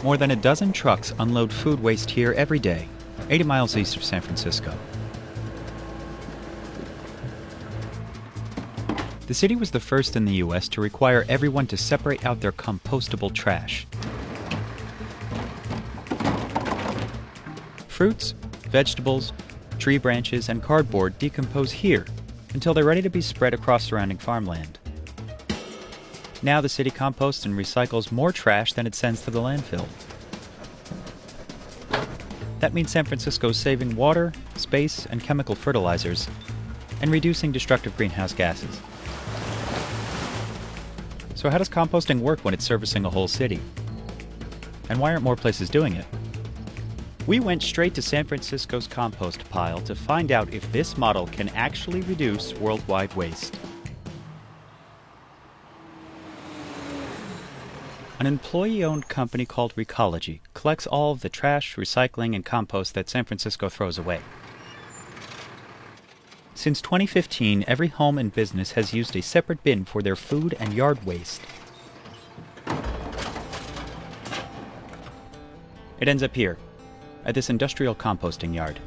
More than a dozen trucks unload food waste here every day, 80 miles east of San Francisco. The city was the first in the U.S. to require everyone to separate out their compostable trash. Fruits, vegetables, tree branches, and cardboard decompose here until they're ready to be spread across surrounding farmland. Now the city composts and recycles more trash than it sends to the landfill. That means San Francisco's saving water, space, and chemical fertilizers, and reducing destructive greenhouse gases. So how does composting work when it's servicing a whole city? And why aren't more places doing it? We went straight to San Francisco's compost pile to find out if this model can actually reduce worldwide waste. An employee-owned company called Recology collects all of the trash, recycling, and compost that San Francisco throws away. Since 2015, every home and business has used a separate bin for their food and yard waste. It ends up here, at this industrial composting yard.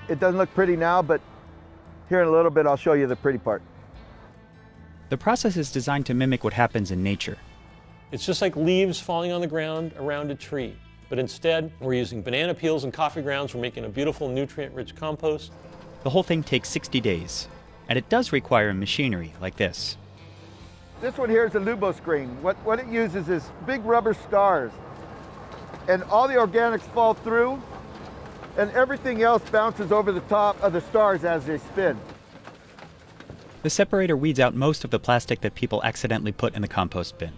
It doesn't look pretty now, but here in a little bit I'll show you the pretty part. The process is designed to mimic what happens in nature. It's just like leaves falling on the ground around a tree. But instead, we're using banana peels and coffee grounds. We're making a beautiful nutrient-rich compost. The whole thing takes 60 days, and it does require machinery like this. This one here is a Lubo screen. What it uses is big rubber stars. And all the organics fall through, and everything else bounces over the top of the stars as they spin. The separator weeds out most of the plastic that people accidentally put in the compost bin.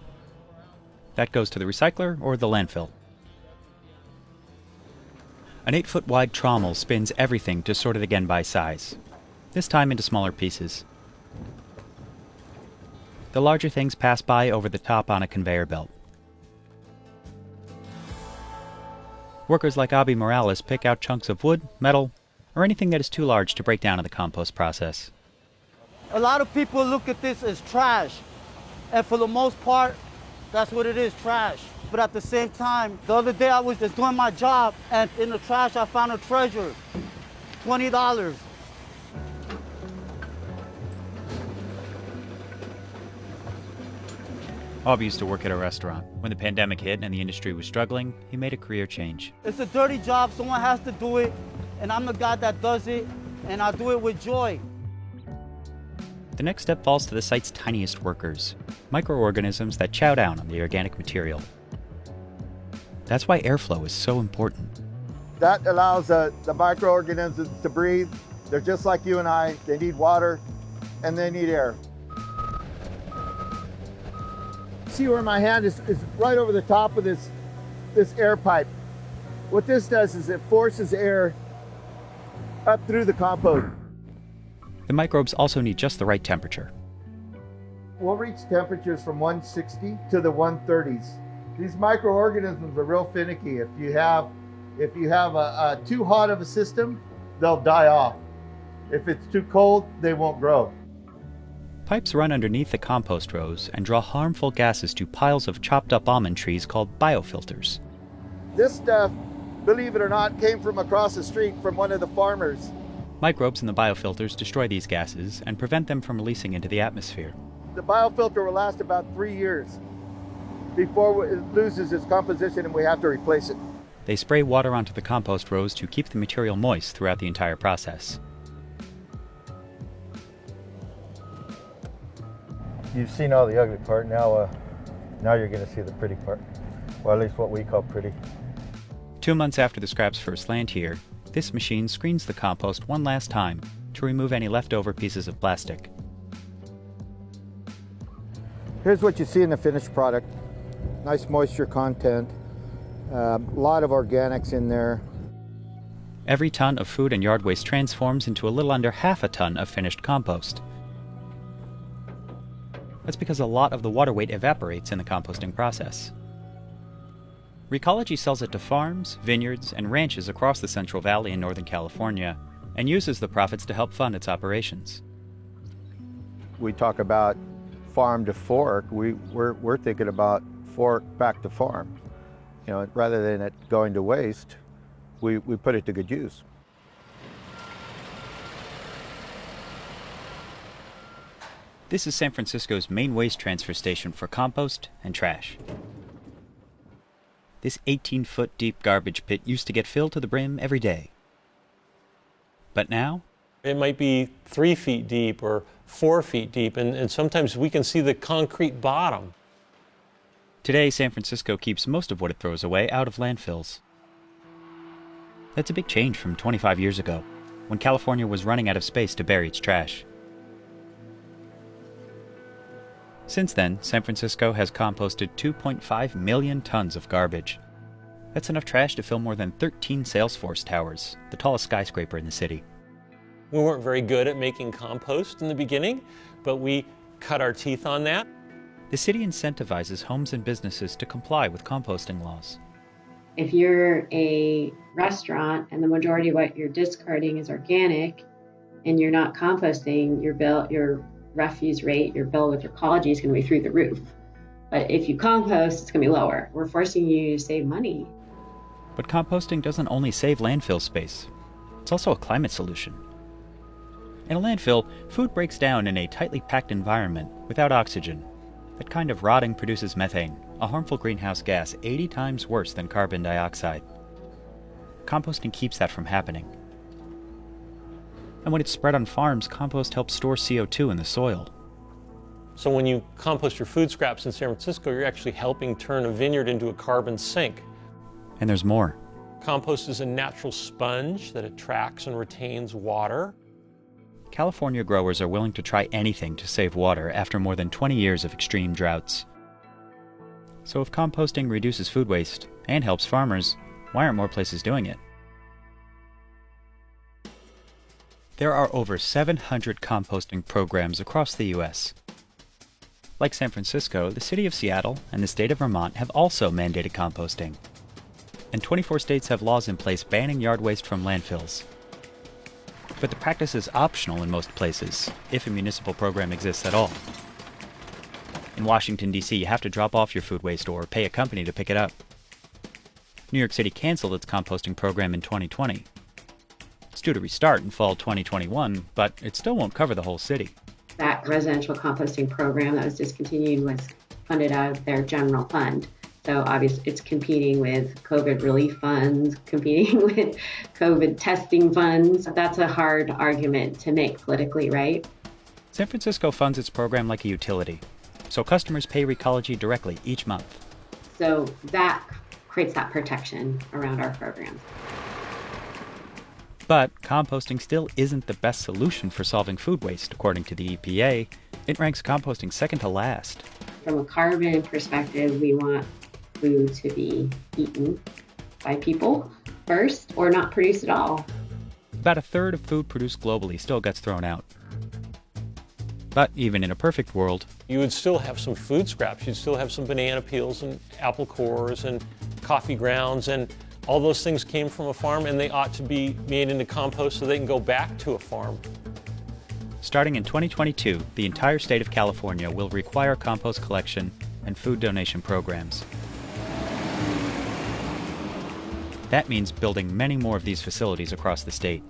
That goes to the recycler or the landfill. An 8-foot wide trommel spins everything to sort it again by size, this time into smaller pieces. The larger things pass by over the top on a conveyor belt. Workers like Abby Morales pick out chunks of wood, metal, or anything that is too large to break down in the compost process. A lot of people look at this as trash, and for the most part, that's what it is, trash. But at the same time, the other day I was just doing my job, and in the trash I found a treasure, $20. Bob used to work at a restaurant. When the pandemic hit and the industry was struggling, he made a career change. It's a dirty job, someone has to do it, and I'm the guy that does it, and I do it with joy. The next step falls to the site's tiniest workers, microorganisms that chow down on the organic material. That's why airflow is so important. That allows the microorganisms to breathe. They're just like you and I. They need water and they need air. See where my hand is right over the top of this air pipe. What this does is it forces air up through the compost. The microbes also need just the right temperature. We'll reach temperatures from 160 to the 130s. These microorganisms are real finicky. If you have a too hot of a system, they'll die off. If it's too cold, they won't grow. Pipes run underneath the compost rows and draw harmful gases to piles of chopped up almond trees called biofilters. This stuff, believe it or not, came from across the street from one of the farmers. Microbes in the biofilters destroy these gases and prevent them from releasing into the atmosphere. The biofilter will last about 3 years before it loses its composition and we have to replace it. They spray water onto the compost rows to keep the material moist throughout the entire process. You've seen all the ugly part, now you're going to see the pretty part. Well, at least what we call pretty. 2 months after the scraps first land here, this machine screens the compost one last time to remove any leftover pieces of plastic. Here's what you see in the finished product. Nice moisture content, a lot of organics in there. Every ton of food and yard waste transforms into a little under half a ton of finished compost. That's because a lot of the water weight evaporates in the composting process. Recology sells it to farms, vineyards, and ranches across the Central Valley in Northern California, and uses the profits to help fund its operations. we talk about farm to fork, we're thinking about fork back to farm. You know, rather than it going to waste, we put it to good use. This is San Francisco's main waste transfer station for compost and trash. This 18-foot deep garbage pit used to get filled to the brim every day. But now, it might be 3 feet deep or 4 feet deep, and sometimes we can see the concrete bottom. today San Francisco keeps most of what it throws away out of landfills. That's a big change from 25 years ago, when California was running out of space to bury its trash. Since then, San Francisco has composted 2.5 million tons of garbage. That's enough trash to fill more than 13 Salesforce towers, the tallest skyscraper in the city. We weren't very good at making compost in the beginning, but we cut our teeth on that. The city incentivizes homes and businesses to comply with composting laws. If you're a restaurant and the majority of what you're discarding is organic and you're not composting, your refuse rate, your bill with your ecology is going to be through the roof. But if you compost, it's going to be lower. We're forcing you to save money. But composting doesn't only save landfill space. It's also a climate solution. In a landfill, food breaks down in a tightly packed environment without oxygen. That kind of rotting produces methane, a harmful greenhouse gas 80 times worse than carbon dioxide. Composting keeps that from happening. And when it's spread on farms, compost helps store CO2 in the soil. So when you compost your food scraps in San Francisco, you're actually helping turn a vineyard into a carbon sink. And there's more. Compost is a natural sponge that attracts and retains water. California growers are willing to try anything to save water after more than 20 years of extreme droughts. So if composting reduces food waste and helps farmers, why aren't more places doing it? There are over 700 composting programs across the U.S. Like San Francisco, the city of Seattle and the state of Vermont have also mandated composting. And 24 states have laws in place banning yard waste from landfills. But the practice is optional in most places, if a municipal program exists at all. In Washington, D.C., you have to drop off your food waste or pay a company to pick it up. New York City canceled its composting program in 2020. It's due to restart in fall 2021, but it still won't cover the whole city. That residential composting program that was discontinued was funded out of their general fund. So obviously it's competing with COVID relief funds, competing with COVID testing funds. That's a hard argument to make politically, right? San Francisco funds its program like a utility, so customers pay Recology directly each month. So that creates that protection around our programs. But composting still isn't the best solution for solving food waste, according to the EPA. It ranks composting second to last. From a carbon perspective, we want food to be eaten by people first or not produced at all. About a third of food produced globally still gets thrown out. But even in a perfect world, You would still have some food scraps. You'd still have some banana peels and apple cores and coffee grounds, and all those things came from a farm, and they ought to be made into compost so they can go back to a farm. starting in 2022, the entire state of California will require compost collection and food donation programs. That means building many more of these facilities across the state.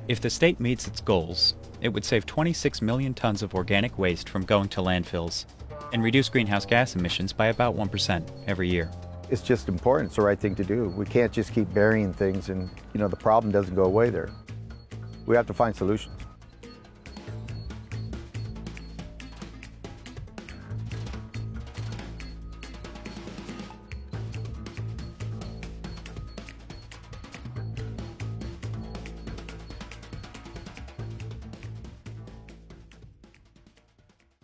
If the state meets its goals, it would save 26 million tons of organic waste from going to landfills and reduce greenhouse gas emissions by about 1% every year. It's just important. It's the right thing to do. We can't just keep burying things and, the problem doesn't go away there. We have to find solutions.